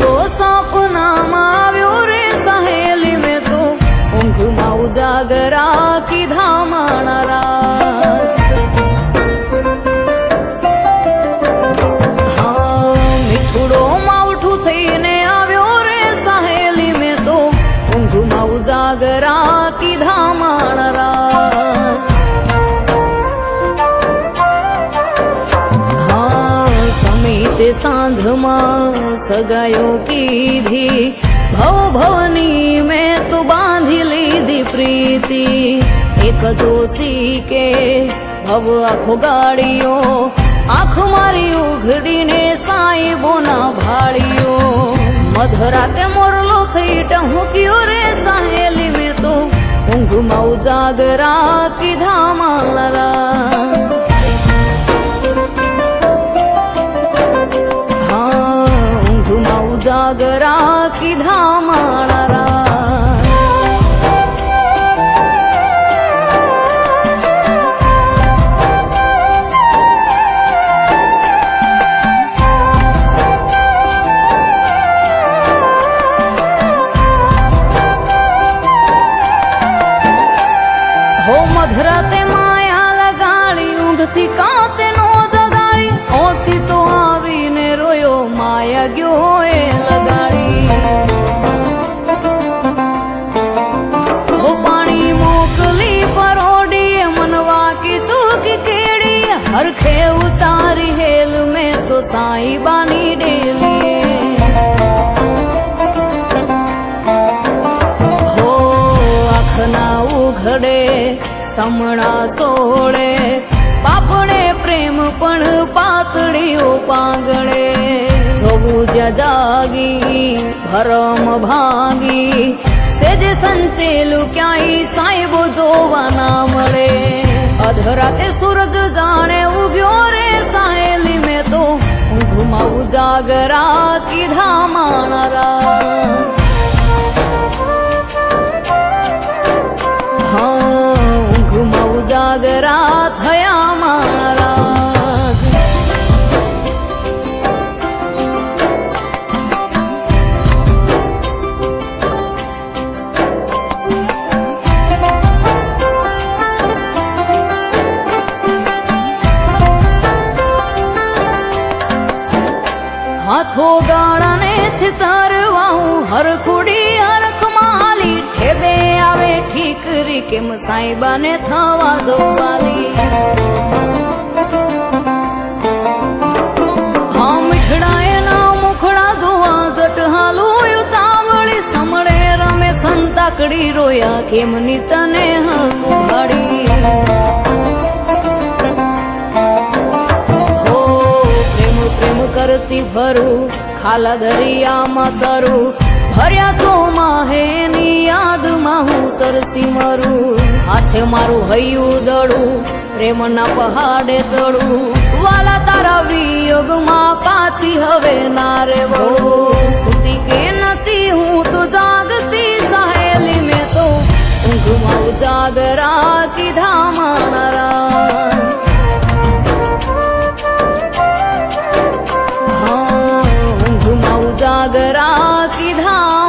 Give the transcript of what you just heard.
वो सपना माव्यो रे सहेली में तो ऊँघ में उजागरा की धामाना राज हाँ मीठुड़ो मावठू थईने आव्यो रे सहेली में तो ऊँघ में उजागरा की धामाना राज ते सांझ में सगायो कीधी भव भवनी में तो बांधी लीधी प्रीति एक जोशी के भव आखो गाड़ियो आँख मारी उघड़ी ने साई बोना भाड़ियो मधराते मोरलो थई टहुकियो रे सहेली में तो ऊँघ में उजागरा की धामाला उजागरा की धामाना हो मधराते माया लगाड़ी ऊँघ थी काते नो जगाड़ी ओथी तो आवीने रोयो माया गयो ए लगाड़ी हो पानी मोकली परोडी मनवा की चूक केड़ी हरखे उतारी हेल में तो साई बानी डेली हो आखना उघड़े समणा सोड़े पापड़े प्रेम पण पातड़ीओ पांगड़े जोबू जागी भरम भागी सेजे संचेलू क्याई साहेबो जोवा ना मळे अधराते सूरज जाने उग्यो रे सहेली में तो ऊँघ में उजागरा की धामाना राज हाँ ऊँघ में उजागरा थया माना राज हाथो गाड़ा ने छितरवाऊं हर कुड़ी हरख माली ठेबे आवे ठीकरी के साईबा ने थावा जो वाली हाँ मिठड़ाए ना मुखड़ा जोवा जट हालो युतावली समड़े रमे संताकड़ी रोया केमनी तने हक भाड़ी हो प्रेम प्रेम करती भरू खाला दरिया में तरू भर्या तो माहे नी याद माहू तरसी मरू हाथे मारू हयू दड़ू प्रेम ना पहाड़े चढ़ू वाला तारा वियोग मां पाछी हवे ना रे वो सुती के नती हूँ तो जागती सहेली में तो ऊँघ में उजागरा की धामाना राज हाँ ऊँघ में उजागरा की धाम